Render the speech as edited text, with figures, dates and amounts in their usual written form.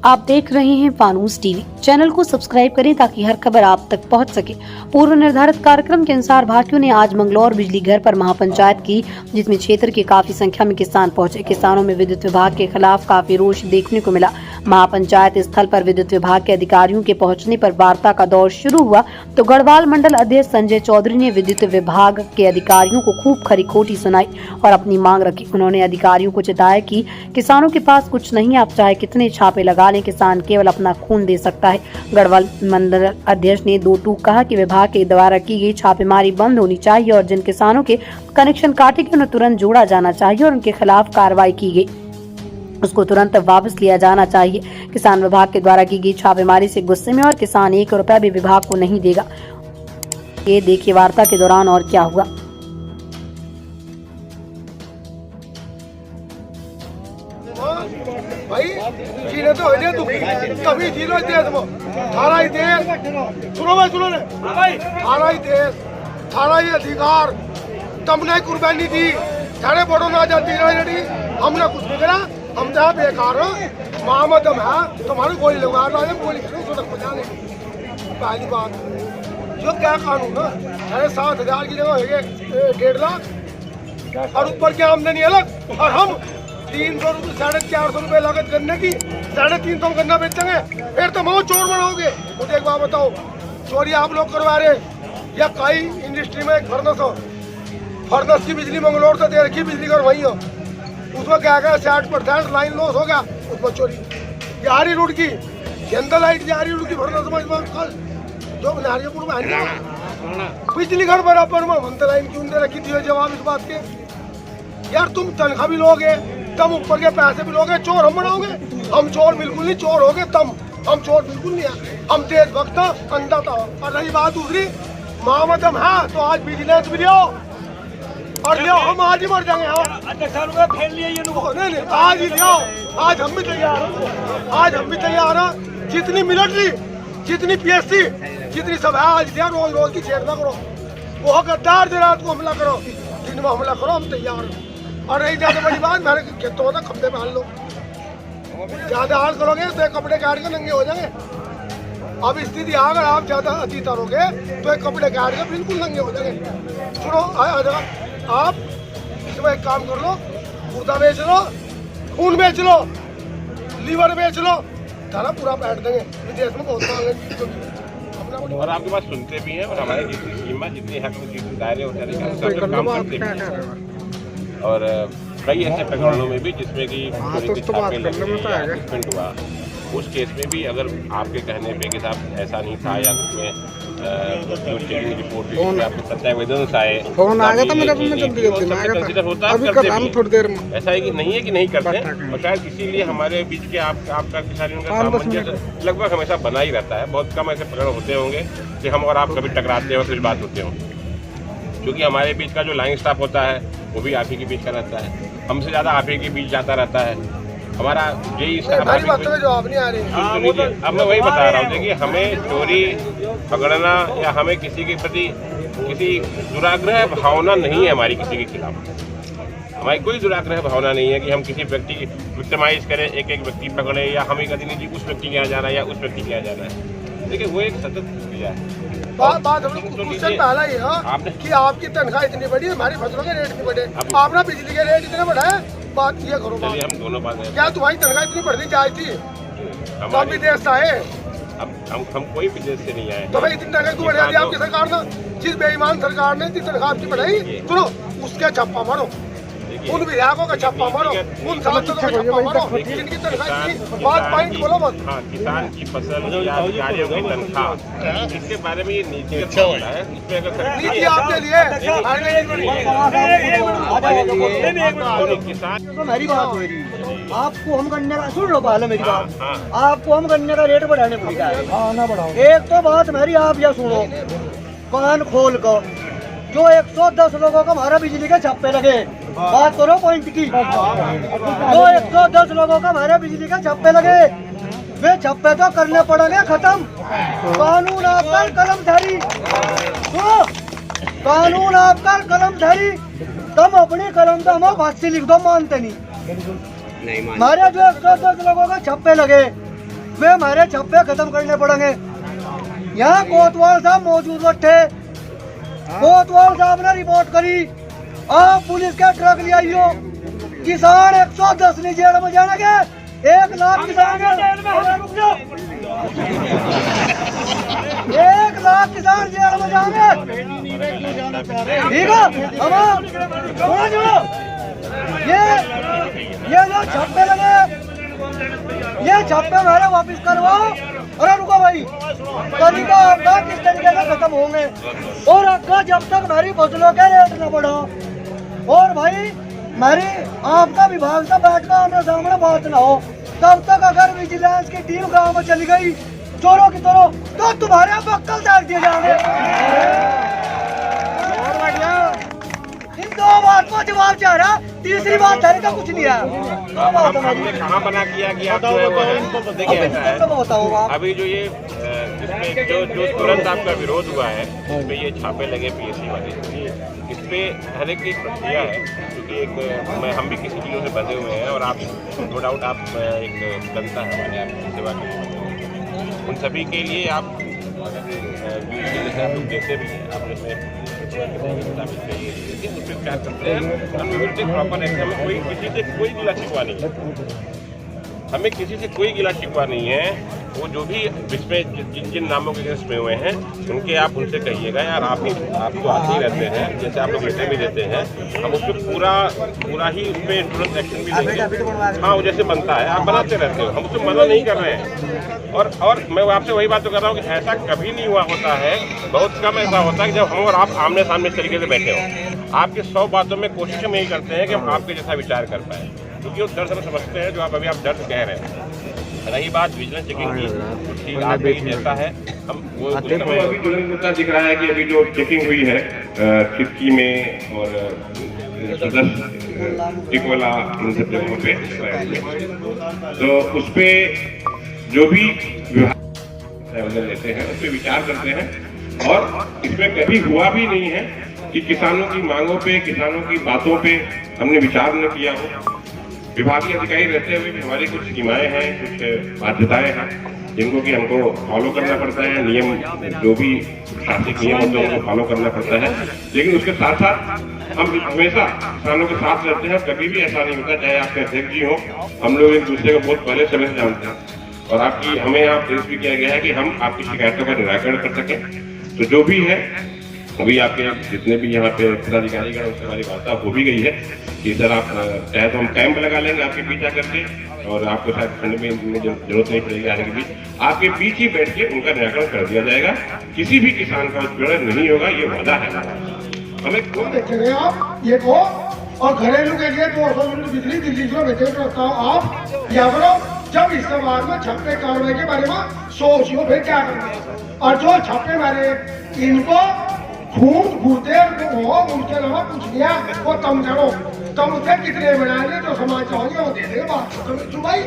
आप देख रहे हैं फानूस टीवी। चैनल को सब्सक्राइब करें ताकि हर खबर आप तक पहुंच सके। पूर्व निर्धारित कार्यक्रम के अनुसार भाटियों ने आज मंगलौर बिजली घर पर महापंचायत की, जिसमें क्षेत्र के काफी संख्या में किसान पहुंचे। किसानों में विद्युत विभाग के खिलाफ काफी रोष देखने को मिला। महापंचायत स्थल पर विद्युत विभाग के अधिकारियों के पहुंचने पर वार्ता का दौर शुरू हुआ तो गढ़वाल मंडल अध्यक्ष संजय चौधरी ने विद्युत विभाग के अधिकारियों को खूब खरी खोटी सुनाई और अपनी मांग रखी। उन्होंने अधिकारियों को चिताया कि किसानों के पास कुछ नहीं, आप चाहे कितने छापे लगा लें, किसान केवल अपना खून दे सकता है। गढ़वाल मंडल अध्यक्ष ने दो टूक कहा कि विभाग के द्वारा की गई छापेमारी बंद होनी चाहिए और जिन किसानों के कनेक्शन काटे गए उन्हें तुरंत जोड़ा जाना चाहिए और उनके खिलाफ कार्रवाई की गई उसको तुरंत वापस लिया जाना चाहिए। किसान विभाग के द्वारा की गई छापेमारी से गुस्से में और किसान 1 रुपया भी विभाग को नहीं देगा। ये देखिए वार्ता के दौरान और क्या हुआ। भाई जीने तो होने तू कभी जीरो देश में थारा ही देश सुनो भाई थारा ही देश थारा ही अधिकार तुमने कुर्बानी दी थारे बड़ों ना जाती रही हमने कुछ नहीं करा। हम तो बेकार मोहम्मद है तुम्हारे गोली लगा रहा है गोली सुनक बजाने पहली बात जो क्या कानून है साढ़े 7,000 की जगह है 1.5 लाख और ऊपर की आमदनी अलग और हम 300 रुपये 450 रुपये लागत गन्ने की 350 गन्ना बेचेंगे फिर तुम वो चोर बनाओगे। मुझे एक बात बताओ, चोरी आप लोग करवा रहे या कई इंडस्ट्री में एक फर्नस की बिजली मंगलौर से दे रखी बिजली कर वही हो उसमें क्या क्या 60% लाइन लॉस हो गया उसमें चोरी। यारी रोड की जनता लाइट यारी रोड की फर्नस में कल जो नारियापुर में आई बिजली घर बराबर में मनता लाइन क्यों दे रखी थी जवाब इस बात के। यार तुम तनख्वाह भी लोगे तुम ऊपर के पैसे भी लोगे, चोर हम बनाओगे? हम चोर बिल्कुल नहीं, चोर होगे तुम, हम चोर बिल्कुल नहीं है। हम देशभक्त अंधा था। और रही बात दूसरी मोहम्मद हम है तो आज विजिलेंस भी लियो और लियो, हम आज ही मर जाएंगे। नहीं आज ही लियो, आज हम भी तैयार हैं, आज हम भी तैयार हैं। जितनी मिलिट्री जितनी PSC जितनी सब है आज दिया रोज रोज की छेड़ना करो, वो गद्दार दिन रात को हमला करो, दिन में हमला करो, हम तैयार हैं। और रही ज्यादा बड़ी बात मेरे खेतों में खंबे में हाल लो, ज्यादा हाल करोगे तो कपड़े काट के नंगे हो जाएंगे। अब स्थिति अगर आप ज्यादा अति तरोगे तो कपड़े काट के बिल्कुल नंगे हो जाएंगे। सुनो आप इसमें एक काम कर लो, गुर्दा बेच लो, खून बेच लो, लीवर बेच लो, थाना पूरा बैठ देंगे। विदेश में बहुत मांगे और आपके पास सुनते भी हैं और हमारी जितनी कीमत जितनी हक में जितने दायरे होते हैं काम करते भी हैं। और कई ऐसे प्रकरणों में भी जिसमें कि एक्सीडेंट हुआ उस केस में भी अगर आपके कहने पे कि साहब ऐसा नहीं था या उसमें रिपोर्ट आपको सत्यावेदन आए फोन आ गया था मेरे में कंसीडर होता है थोड़ी देर में। ऐसा है कि नहीं है कि नहीं करते हैं और शायद इसीलिए हमारे बीच के आपका किसानियों का सामंजस्य लगभग हमेशा बना ही रहता है। बहुत कम ऐसे प्रकरण होते होंगे कि हम और आप कभी टकराते हो फिर बात होते हो, क्योंकि हमारे बीच का जो लाइन स्टाफ होता है वो भी आप ही के बीच का रहता है, हमसे ज़्यादा आप ही के बीच जाता रहता है। हमारा यही जवाब नहीं आ रही। अब मैं वही बता रहा हूँ, देखिए हमें चोरी पकड़ना या हमें किसी के प्रति किसी दुराग्रह भावना नहीं है हमारी किसी के खिलाफ। हमारी कोई दुराग्रह भावना नहीं है कि हम किसी व्यक्ति की विक्टिमाइज करें, एक एक व्यक्ति पकड़े या हमें कभी नहीं जी उस व्यक्ति के यहाँ जाना है या उस व्यक्ति के यहाँ जाना है। देखिए वो एक सतत प्रक्रिया है। बात हम लोग क्वेश्चन पहला ही है कि आपकी तनख्वाह इतनी बड़ी है, हमारी फसलों के रेट नहीं बढ़े, आपने बिजली के रेट इतने बढ़ाए। बात ये करो, हम दोनों बात क्या तुम्हारी तनख्वाह इतनी बढ़नी चाहिए थी? हम विदेश से आए, अब हम कोई विदेश से नहीं आए तो भाई इतनी तनख्वाह क्यों बढ़ा दी आपकी सरकार ने? जिस बेईमान सरकार ने इतनी तनख्वाह आपकी बढ़ाई, सुनो उसका छापा मारो, उन विधायकों का छापा मारो, उन सांसदों का छापा मारो जिनकी तनख्वाह इतनी। बात पॉइंट बोलो बस। हाँ, किसान की फसल या अधिकारियों की तनख्वाह इसके बारे में ये नीति अच्छा है, इसमें अगर नीति आपके लिए किसान मेरी बात हो रही है, आपको हम गन्ने का सुन लो पहले मेरी बात, आपको हम गन्ने का रेट बढ़ाने पड़ेगा। एक तो बात मेरी आप यह सुनो कान खोल कर, जो 110 लोगों का हमारा बिजली के छप्पे लगे, बात करो पॉइंट की, जो 110 लोगों का हमारे बिजली के छप्पे लगे वे छप्पे तो करने पड़ेंगे खत्म। कानून आपका कलमधारी, सुनो कानून आपका कलमधारी, तुम अपनी कलम तो हमें भाषी लिख दो, मानते नहीं। हमारे जो 110 लोगों का छप्पे लगे वे हमारे छप्पे खत्म करने पड़ेंगे। यहाँ कोतवाल साहब मौजूद बैठे, कोतवाल साहब ने रिपोर्ट करी, आप पुलिस के ट्रक ले आइयो। किसान 110 नहीं जेल में जाने के, 1 लाख किसान जेल में, 1 लाख किसान जेल में जाएंगे। ठीक है, हम सुनो, ये जो छप्पे लगे, ये छप्पे हमारे वापिस करवाओ। अरे रुको भाई, तरीका आपका किस तरीके से खत्म होंगे, और आपका जब तक हमारी फसलों के रेट न बढ़ो, और भाई हमारी आपका विभाग से बैठ कर आमने सामने बात ना हो, तब तक अगर विजिलेंस की टीम गांव में चली गई चोरों की तरह, तो तुम्हारे बक्कल दाग दिए जाएंगे। इन 2 बात को जवाब चाह रहा, तीसरी बात है का कुछ नहीं है। हमने कहाँ बना किया कि आप जो है वो देखिए ऐसा है, अभी जो ये इसमें जो तुरंत आपका विरोध हुआ है, इसमें ये छापे लगे पीएससी वाले, इस पे हर एक की प्रक्रिया है, क्योंकि एक हम भी किसी चीज़ों से बंधे हुए हैं, और आप नो डाउट आप एक जनता है हमारे, आपकी सेवा के लिए बंधे हुए हैं। उन सभी के लिए आप जैसे आप लोग देते भी हैं, आप इसमें प्यार करते हैं, प्रॉपर एक्शन में कोई किसी से कोई गिला शिकवा नहीं है, हमें किसी से कोई गिला शिकवा नहीं है। वो जो भी इसमें जिन जिन नामों के अगेंस्ट में हुए हैं, उनके आप उनसे कहिएगा यार, आप तो आते ही रहते हैं, जैसे आप लोग लेटर भी देते हैं, हम उस पर पूरा ही उस पर तुरंत एक्शन भी देंगे। हाँ, वो जैसे बनता है आप बनाते रहते हो, हम उसको मना नहीं कर रहे हैं। और मैं आपसे वही बात तो कर रहा हूँ कि ऐसा कभी नहीं हुआ होता है, बहुत कम ऐसा होता है कि जब हम और आप आमने सामने तरीके से बैठे हो, आपके 100 बातों में कोशिश हम यही करते हैं कि हम आपके जैसा विचार कर पाए, क्योंकि वो दर्द हम समझते हैं जो आप अभी आप दर्द कह रहे हैं। रही बात विजिलेंस चेकिंग की, ठीक आप ही जैसा है, हम वो अभी जो मुद्दा दिख रहा है कि अभी जो चेकिंग हुई है खिड़की में और टिकोला इन सब जगहों पे, तो उस पे जो भी विभाग लेते हैं उस पर विचार करते हैं, और इसमें कभी हुआ भी नहीं है कि किसानों की मांगों पे, किसानों की बातों पे हमने विचार न किया हो। विभागीय अधिकारी रहते हुए भी हमारी कुछ सीमाएं हैं, कुछ बाध्यताएं हैं, जिनको कि हमको फॉलो करना पड़ता है, नियम जो भी प्रशासनिक नियम होते हैं उनको फॉलो करना पड़ता है। लेकिन उसके साथ साथ हम हमेशा किसानों के साथ रहते हैं, कभी भी ऐसा नहीं होता, चाहे आपके अध्यक्ष जी हो, हम लोग एक दूसरे को बहुत पहले समय से जानते हैं, और आपकी हमें यहाँ प्रेस भी किया गया है कि हम आपकी शिकायतों का निराकरण कर सकें। तो जो भी है अभी आपके जितने भी यहाँ पे पदाधिकारीगण उससे हमारी वार्ता हो भी गई है कि सर आप चाहे तो हम कैंप लगा लेंगे आपके पीछा करके, और आपको शायद फंड में जरूरत नहीं पड़ेगी आने के बीच, आपके बीच ही बैठ के उनका निराकरण कर दिया जाएगा। किसी भी किसान का उत्पीड़न नहीं होगा, ये वादा है। हमें क्यों देखेंगे आप ये को, और घरेलू के लिए 200 यूनिट बिजली दिल्ली से बेचे तो आप या करो, जब इसके बाद में छापे कार्रवाई के बारे में सोचियो फिर क्या करेंगे। और जो छापे मारे इनको घूरते उनके अलावा पूछ लिया, वो कम करो, कम से कितने बनाएंगे, जो समाज चाहिए वो दे देगा। भाई